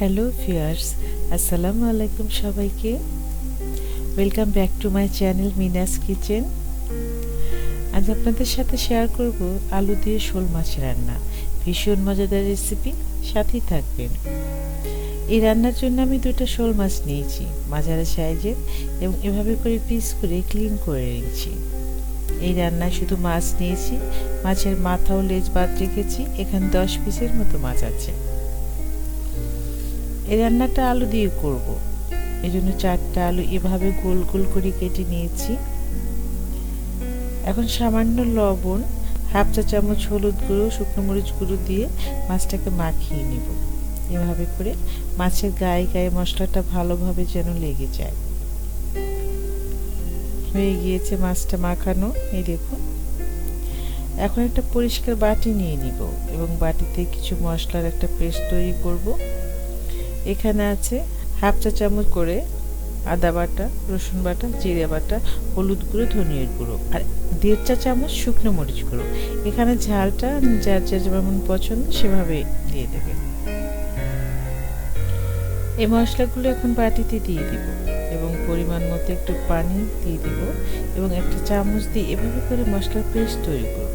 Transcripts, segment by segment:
Hello viewers, আসসালামু আলাইকুম সবাইকে। Welcome back to my channel Mina's kitchen. আজ আপনাদের সাথে শেয়ার করব আলু দিয়ে শোল মাছ রান্না। ভীষণ মজাদার রেসিপি, সাথেই থাকবেন। এই রান্নার জন্য আমি দুটো শোল মাছ নিয়েছি, মাঝারি সাইজের, এবং এভাবে করে পিস করে ক্লিন করে নিয়েছি। এই রান্নায় শুধু মাছ নিয়েছি, মাছের মাথা ও লেজ বাদ রেখেছি। এখানে 10 পিসের মতো মাছ আছে। এই রান্নাটা আলু দিয়ে করব, এই জন্য 4টা আলু এভাবে গোল গোল করে কেটে নিয়েছি। এখন সামান্য লবণ, হাফ চা চামচ হলুদ গুঁড়ো, শুকনো মরিচ গুঁড়ো দিয়ে মাছটাকে মাখিয়ে নিব। এভাবে করে মাছের গায়ে গায়ে মশলাটা ভালোভাবে যেন লেগে যায়। হয়ে গিয়েছে মাছটা মাখানো, এই দেখুন। এখন একটা পরিষ্কার বাটি নিয়ে নিব এবং বাটিতে কিছু মশলার একটা পেস্ট তৈরি করব। এখানে আছে হাফ চা চামচ করে আদা বাটা, রসুন বাটা, জিরে বাটা, হলুদ গুঁড়ো, ধনিয়ার গুঁড়ো, আর 1.5 চা চামচ শুকনো মরিচ গুঁড়ো। এখানে ঝালটা যার যার যেমন পছন্দ সেভাবে দিয়ে দেবেন। এই মশলাগুলো এখন বাটিতে দিয়ে দিব এবং পরিমাণ মতো একটু পানি দিয়ে দিব এবং একটা চামচ দিয়ে এভাবে করে মশলার পেস্ট তৈরি করব।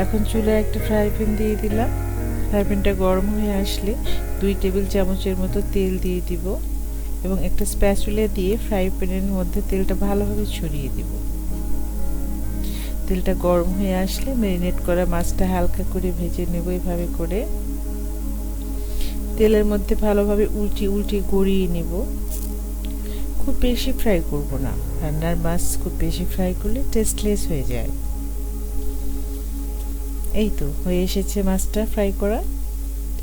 এখন চুলায় একটা ফ্রাই প্যান দিয়ে দিলাম। ফ্রাই প্যানটা গরম হয়ে আসলে 2 টেবিল চামচের মতো তেল দিয়ে দিব এবং একটা স্প্যাচুলা দিয়ে ফ্রাই প্যানের মধ্যে তেলটা ভালোভাবে ছড়িয়ে দিব। তেলটা গরম হয়ে আসলে ম্যারিনেট করা মাছটা হালকা করে ভেজে নেব। এভাবে করে তেলের মধ্যে ভালোভাবে উল্টিয়ে গড়িয়ে নেব। খুব বেশি ফ্রাই করব না, রান্নার মাছ খুব বেশি ফ্রাই করলে টেস্টলেস হয়ে যায়। এই তো হয়ে এসেছে মাছটা ফ্রাই করা।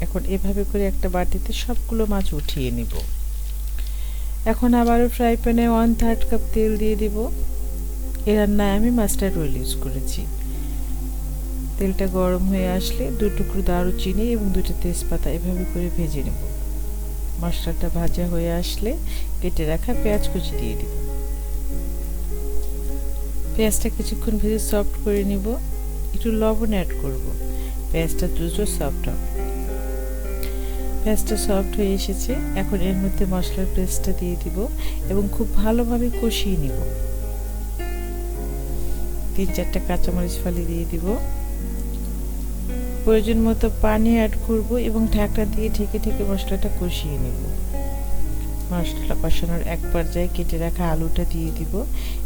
এখন এভাবে করে একটা বাটিতে সবগুলো মাছ উঠিয়ে নিব। এখন আবারও ফ্রাই প্যানে 1/3 কাপ তেল দিয়ে দিব। এই রান্নায় আমি মাস্টার্ড অয়েল ইউজ করেছি। তেলটা গরম হয়ে আসলে 2 টুকরো দারুচিনি এবং 2টা তেজপাতা এভাবে করে ভেজে নেব। মশলাটা ভাজা হয়ে আসলে কেটে রাখা পেঁয়াজ কুচি দিয়ে দিব। পেঁয়াজটা কিছুক্ষণ ভেজে সফট করে নিব। একটু লবণ অ্যাড করব, পেঁয়াজটা দ্রুত সফট হবে। পেঁয়াজটা সফট হয়ে এসেছে। এখন এর মধ্যে মশলার পেস্টটা দিয়ে দিব এবং খুব ভালোভাবে কষিয়ে নিব। 3-4টা কাঁচামরিচ ফালি দিয়ে দিব। প্রয়োজন মতো পানি অ্যাড করব এবং ঢাকনা দিয়ে ঢেকে ঢেকে মশলাটা কষিয়ে নেব। মশলাটা কষানোর এক পর্যায়ে কেটে রাখা আলুটা দিয়ে দিব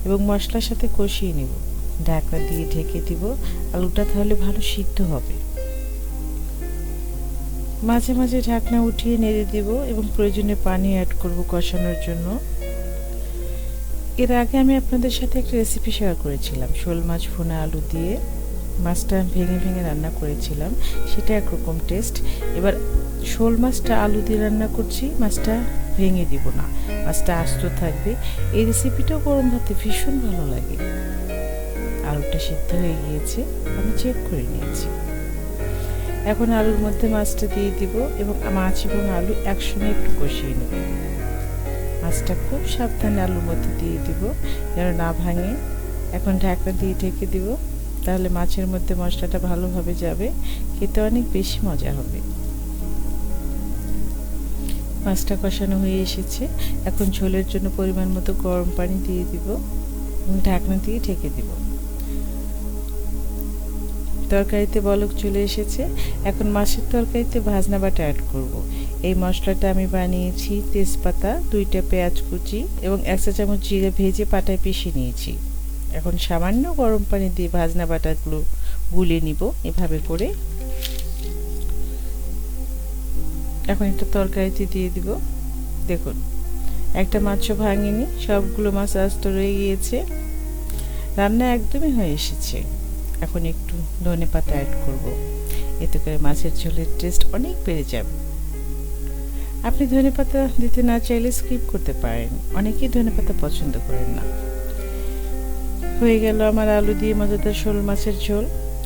এবং মশলার সাথে কষিয়ে নেব। ঢাকনা দিয়ে ঢেকে দিব, আলুটা তাহলে ভালো সিদ্ধ হবে। মাঝে মাঝে ঢাকনা উঠিয়ে নেড়ে দিব এবং প্রয়োজনে পানি অ্যাড করব কষানোর জন্য। এর আগে আমি আপনাদের সাথে একটা রেসিপি শেয়ার করেছিলাম, শোল মাছ ভুনা আলু দিয়ে। মাছটা ভেঙে ভেঙে রান্না করেছিলাম, সেটা একরকম টেস্ট। এবার শোল মাছটা আলু দিয়ে রান্না করছি, মাছটা ভেঙে দিব না, মাছটা আস্ত থাকবে। এই রেসিপিটাও গরম ভাতে ভীষণ ভালো লাগে। আলুটা সিদ্ধ হয়ে গিয়েছে, আমি চেক করে নিয়েছি। এখন আলুর মধ্যে মাছটা দিয়ে দিব এবং মাছ এবং আলু একসঙ্গে একটু কষিয়ে নেব। মাছটা খুব সাবধানে আলুর মধ্যে দিয়ে দিব যেন না ভাঙে। এখন ঢাকনা দিয়ে ঢেকে দিব, তাহলে মাছের মধ্যে মশলাটা ভালোভাবে যাবে, খেতে অনেক বেশি মজা হবে। মাছটা কষানো হয়ে এসেছে। এখন ঝোলের জন্য পরিমাণ মতো গরম পানি দিয়ে দিব এবং ঢাকনা দিয়ে ঢেকে দিব। তরকারিতে বলক চলে এসেছে। এখন মাছের তরকারিতে ভাজনা বাটা অ্যাড করব। এই মশলাটা আমি বানিয়েছি তেজপাতা, 2টা পেঁয়াজ কুচি এবং 1 চা চামচ জিরে ভেজে পাটায় পিষে নিয়েছি। এখন সামান্য গরম পানি দিয়ে ভাজনা বাটাগুলো গুলিয়ে নিব এভাবে করে। এখন একটা তরকারিতে দিয়ে দিব। দেখুন, একটা মাছও ভাঙিনি, সবগুলো মাছ আস্ত রয়ে গিয়েছে। রান্না একদমই হয়ে এসেছে। এখন একটু ধনেপাতা অ্যাড করব, এতে করে মাছের ঝোলের টেস্ট অনেক বেড়ে যাবে। আপনি ধনেপাতা দিতে না চাইলে স্কিপ করতে পারেন, অনেকেই ধনেপাতা পছন্দ করেন না। হয়ে গেল আমার আলু দিয়ে মজাদার শোল মাছের ঝোল।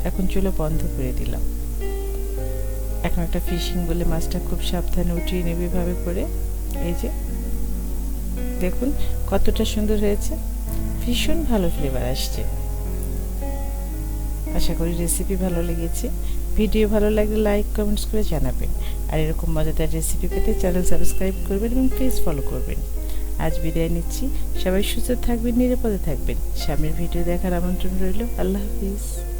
এখন চুলো বন্ধ করে দিলাম। এখন একটা ফিশিং বলে মাছটা খুব সাবধানে উঠিয়ে নেবে এভাবে করে। এই যে দেখুন কতটা সুন্দর হয়েছে, ভীষণ ভালো ফ্লেভার আসছে। আশা করি রেসিপি ভালো লেগেছে। ভিডিও ভালো লাগলে লাইক কমেন্টস করে জানাবেন। আর এরকম মজাদার রেসিপি পেতে চ্যানেল সাবস্ক্রাইব করবেন এবং প্লিজ ফলো করবেন। আজ বিদায় নিচ্ছি। সবাই সুস্থ থাকবেন, নিরাপদে থাকবেন। সামনের ভিডিও দেখার আমন্ত্রণ রইল। আল্লাহ হাফিজ।